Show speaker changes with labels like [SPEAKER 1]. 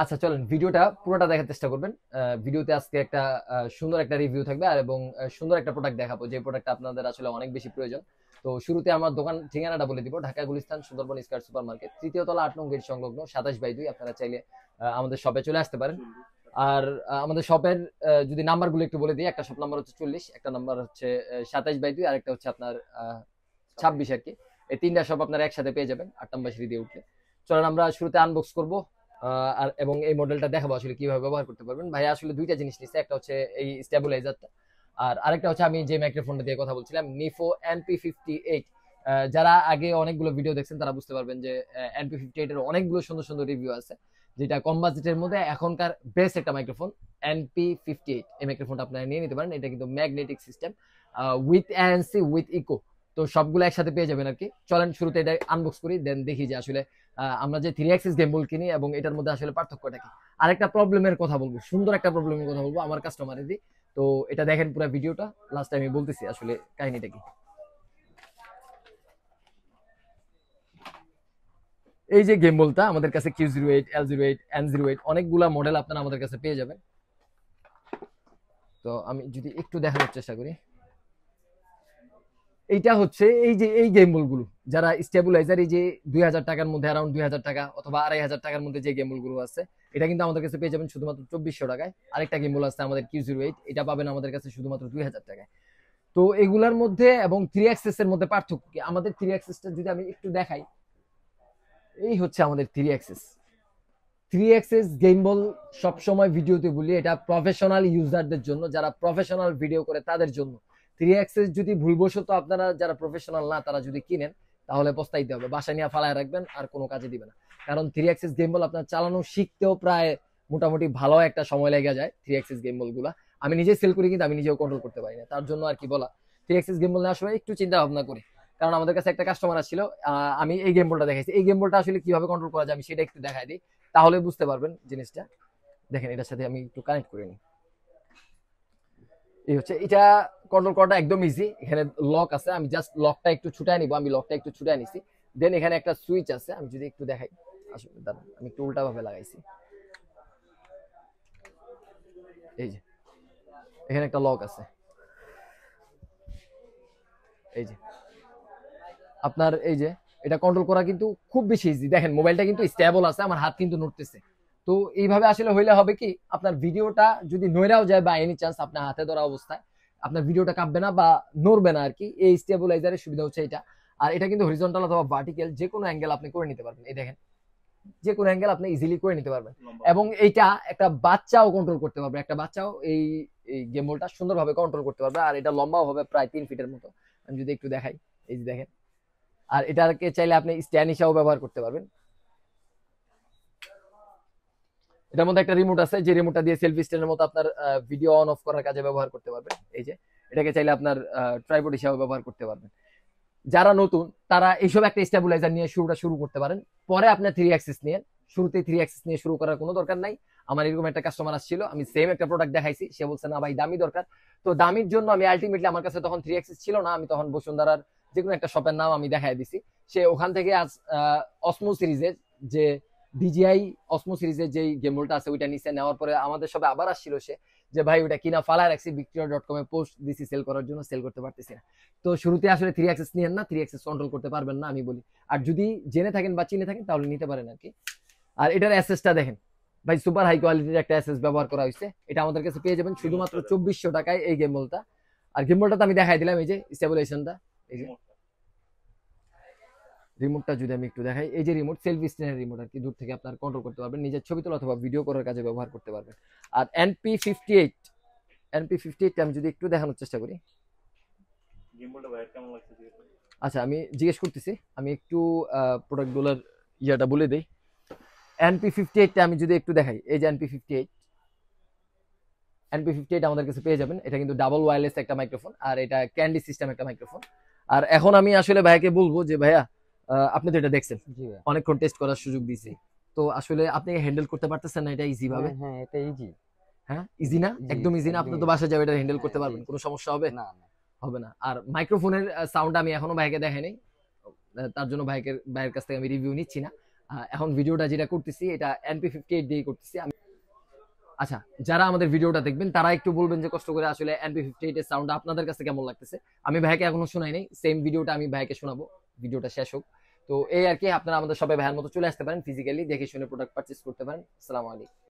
[SPEAKER 1] আচ্ছা চলেন ভিডিওটা পুরোটা দেখার চেষ্টা করবেন। ভিডিওতে আজকে একটা সুন্দর একটা রিভিউ থাকবে আর এবং সুন্দর একটা প্রোডাক্ট দেখাবো, যে প্রোডাক্টটা আপনাদের আসলে অনেক বেশি প্রয়োজন। তো শুরুতে আমার দোকান ঠিকানাটা বলে দিব, Dhaka Gulistan Sundarban square super market, তৃতীয় তলা 8 নং গেট সংলগ্ন 27/2। আপনারা চাইলে আমাদের শপে চলে আসতে পারেন। আর আমাদের শপের যদি নাম্বারগুলো একটু বলে দিই, একটা শপ নাম্বার হচ্ছে 40, একটা নাম্বার হচ্ছে 27/2, আর একটা হচ্ছে আপনার 26 আর কি। এই তিনটা শপ আপনারা একসাথে পেয়ে যাবেন 8 নম্বর সিঁড়ি দিয়ে উঠলে। চলেন আমরা শুরুতে আনবক্স করব আর এবং এই মডেলটা দেখাবো আসলে কিভাবে ব্যবহার করতে পারবেন। ভাই আসলে দুইটা জিনিস নিচ্ছে, একটা হচ্ছে এই স্টেবিলাইজারটা, আর আরেকটা হচ্ছে আমি যে মাইক্রোফোনটা দিয়ে কথা বলছিলাম, নিফো NP58। যারা আগে অনেকগুলো ভিডিও দেখছেন তারা বুঝতে পারবেন যে NP58 এর অনেকগুলো সুন্দর সুন্দর রিভিউ আছে, যেটা কম বাজেটের মধ্যে এখনকার বেস্ট একটা মাইক্রোফোন NP58। এই মাইক্রোফোনটা আপনারা নিয়ে নিতে পারেন। এটা কিন্তু magnetic system with ANC with echo, তো সবগুলো একসাথে পেয়ে যাবেন আর কি। চলেন শুরুতে এটা আনবক্স করি, দেন দেখি যে আসলে আমরা যে 3 অ্যাক্সিস গেম বল কিনি এবং এটার মধ্যে আসলে পার্থক্যটা কি। আরেকটা প্রবলেমের কথা বলবো, সুন্দর একটা প্রবলেমের কথা বলবো আমার কাস্টমারেরই। তো এটা দেখেন পুরো ভিডিওটা, লাস্ট আমি বলতেছি আসলে কাহিনীটা কি। এই যে গেম বলটা আমাদের কাছে Q08, L08, N08 অনেকগুলা মডেল আপনারা আমাদের কাছে পেয়ে যাবেন। তো আমি যদি একটু দেখানোর চেষ্টা করি, এইটা হচ্ছে এই যে এই গেম বলগুলো যারা স্টেবিলাইজার, এই যে 2000 টাকার মধ্যে, অ্যারাউন্ড 2000 টাকা অথবা 2500 টাকার মধ্যে যে গেম বলগুলো আছে, এটা কিন্তু আমাদের কাছে পেয়ে যাবেন শুধুমাত্র 2400 টাকায়। আরেকটা গেম বল আছে আমাদের Q08, এটা পাবেন আমাদের কাছে শুধুমাত্র 2000 টাকায়। তো এগুলার মধ্যে এবং 3 অ্যাক্সেস এর মধ্যে পার্থক্য কি, আমাদের 3 অ্যাক্সেসটা যদি আমি একটু দেখাই, এই হচ্ছে আমাদের 3 অ্যাক্সেস। 3 অ্যাক্সেস গেম বল সবসময় ভিডিওতে বলি এটা প্রফেশনাল ইউজারদের জন্য, যারা প্রফেশনাল ভিডিও করে তাদের জন্য। 3 অ্যাক্সেস যদি ভুলবশত আপনারা যারা প্রফেশনাল না তারা যদি কিনেন, তাহলে পস্তাইতে হবে, বাসা নিয়ে ফালায় রাখবেন, আর কোনো কাজে দিবে না। কারণ 3 অ্যাক্সেস গেম বল আপনার চালানো শিখতেও প্রায় মোটামুটি ভালো একটা সময় লেগে যায় 3 অ্যাক্সেস গেম বল গুলা। আমি নিজে সেল করি কিন্তু আমি নিজেও কন্ট্রোল করতে পারি না, তার জন্য আর কি বলা, 3 অ্যাক্সেস গেম বল নেওয়ার সময় একটু চিন্তা ভাবনা করি। কারণ আমাদের কাছে একটা কাস্টমার আসছিল, আমি এই গেম বলটা দেখাইছি, এই গেম বলটা আসলে কিভাবে কন্ট্রোল করা যায় আমি সেটা একটু দেখাই দিই, তাহলে বুঝতে পারবেন জিনিসটা। দেখেন এটার সাথে আমি একটু কানেক্ট করে নিই। এই হচ্ছে এটা, কন্ট্রোল করাটা একদম ইজি। এখানে লক আছে, আমি জাস্ট লকটা একটু ছুটায় নিব, আমি লকটা একটু ছুটায় নিছি। দেন এখানে একটা সুইচ আছে, আমি যদি একটু দেখাই, আসলে দাঁড়ান আমি একটু উল্টা ভাবে লাগাইছি। এই যে এখানে একটা লক আছে, এই যে আপনার এই যে এটা কন্ট্রোল করা কিন্তু খুব বেশি ইজি। দেখেন মোবাইলটা কিন্তু স্টেবল আছে, আমার হাত কিন্তু নড়তেছে। তো এইভাবে আসলে হইলে হবে কি, আপনার ভিডিওটা যদি নড়াও যায় বা এনি চান্স আপনার হাতে ধরা অবস্থায় আপনার ভিডিওটা কাঁপবে না বা নড়বে না আর কি। এই স্টেবিলাইজারের সুবিধা হচ্ছে এটা। আর এটা কিন্তু হরিজন্টাল অথবা ভার্টিক্যাল যে কোনো অ্যাঙ্গেল আপনি করে নিতে পারবেন। এই দেখেন যে কোনো অ্যাঙ্গেল আপনি ইজিলি করে নিতে পারবেন, এবং এইটা একটা বাচ্চাও কন্ট্রোল করতে পারবে, একটা বাচ্চাও এই এই গেমবলটা সুন্দরভাবে কন্ট্রোল করতে পারবে। আর এটা লম্বাও হবে প্রায় 3 ফিটের মতো। আমি যদি একটু দেখাই, এই যে দেখেন। আর এটাকে চাইলে আপনি স্ট্যান্ড হিসাবেও ব্যবহার করতে পারবেন। এটার মধ্যে একটা রিমোট আছে, যে রিমোটটা দিয়ে সেলফি স্ট্যান্ডের মতো আপনার ভিডিও অন অফ করার কাজে ব্যবহার করতে পারবেন। এই যে এটাকে চাইলে আপনার ট্রাইপড হিসাবে ব্যবহার করতে পারবেন। যারা নতুন তারা এইসব একটা স্টেবিলাইজার নিয়ে শুরুটা শুরু করতে পারেন, পরে আপনার 3 অ্যাক্সিস নিয়ে, শুরুতে 3 অ্যাক্সিস নিয়ে শুরু করার কোনো দরকার নাই। আমার এরকম একটা কাস্টমার আসছিল, আমি সেম একটা প্রোডাক্ট দেখাইছি, সে বলছে না ভাই দামি দরকার। তো দামির জন্য আমি আলটিমেটলি, আমার কাছে তখন 3 অ্যাক্সিস ছিল না, আমি তখন বসুন্ধরার যে কোনো একটা শপের নাম আমি দেখাই দিছি। সে ওখান থেকে আজ অসমো সিরিজের যে DJI অসমো সিরিজের যেই গেমবলটা আছে ওইটা নিচে নেওয়ার পরে আমাদের সবে আবার আসছিল সে, যে ভাই ওইটা কিনা ফালায় রাখছি, victoria.com-এ পোস্ট দিছি সেল করার জন্য, সেল করতে পারতেছি না। তো শুরুতে আসলে 3 অ্যাক্সেস নিয়েন না, 3 অ্যাক্সেস কন্ট্রোল করতে পারবেন না আমি বলি। আর যদি জেনে থাকেন বা চিনে থাকেন তাহলে নিতে পারেন আর কি। আর এটার অ্যাসেসটা দেখেন ভাই, সুপার হাই কোয়ালিটির একটা অ্যাসেস ব্যবহার করা হয়েছে। এটা আমাদের কাছে পেয়ে যাবেন শুধুমাত্র 2400 টাকায় এই গেমবলটা। আর গেমবলটা তো আমি দেখাই দিলাম, এই যে স্টেবিলাইজেশনটা, এই যে রিমোটটা যদি আমি একটু দেখাই, এই যে রিমোট, সেলফি স্ট্যান্ডের রিমোট আর কি, দূর থেকে আপনার কন্ট্রোল করতে পারবেন, নিজের ছবি তোলা অথবা ভিডিও করার কাজে ব্যবহার করতে পারবেন। আর NP58 আমি যদি একটু দেখানোর চেষ্টা করি, আচ্ছা আমি জিজ্ঞেস করতেছি, আমি একটু প্রোডাক্টগুলোর ইয়াটা বলে দিই। NP58টা আমি যদি একটু দেখাই, এই যে NP58 আমাদের কাছে পেয়ে যাবেন। এটা কিন্তু ডাবল ওয়্যারলেস একটা মাইক্রোফোন, আর এটা ক্যান্ডি সিস্টেম একটা মাইক্রোফোন। আর এখন আমি আসলে ভাইয়াকে বলবো যে ভাইয়া, আপনি তো এটা দেখছেন, অনেকক্ষণ টেস্ট করার সুযোগ দিয়েছি, তো আসলে আপনি হ্যান্ডেল করতে পারতেছেন না এটা ইজি ভাবে?
[SPEAKER 2] হ্যাঁ এটা ইজি।
[SPEAKER 1] হ্যাঁ ইজি না, একদম ইজি না? আপনি তো বাসা যাবে এটা হ্যান্ডেল করতে পারবেন, কোনো সমস্যা হবে
[SPEAKER 2] না না
[SPEAKER 1] হবে না? আর মাইক্রোফোনের সাউন্ড আমি এখনো ভাইকে দেখাইনি, তার জন্য ভাইয়ের কাছ থেকে আমি রিভিউ নিচ্ছি না। এখন ভিডিওটা যেটা করতেছি এটা NP58 দিয়ে করতেছি আমি। আচ্ছা, যারা আমাদের ভিডিওটা দেখবেন তারা একটু বলবেন যে কষ্ট করে আসলে NP58 এর সাউন্ড আপনাদের কাছে কেমন লাগতেছে। আমি ভাইকে এখনো শোনাই নাই, সেম ভিডিওটা আমি ভাইকে শোনাবো, ভিডিওটা শেষ হোক। তো এই আর কি, আপনারা আমাদের সবাই ভাইয়ের মতো চলে আসতে পারেন, ফিজিক্যালি দেখে শুনে প্রোডাক্ট পারচেজ করতে পারেন। আসসালামু আলাইকুম।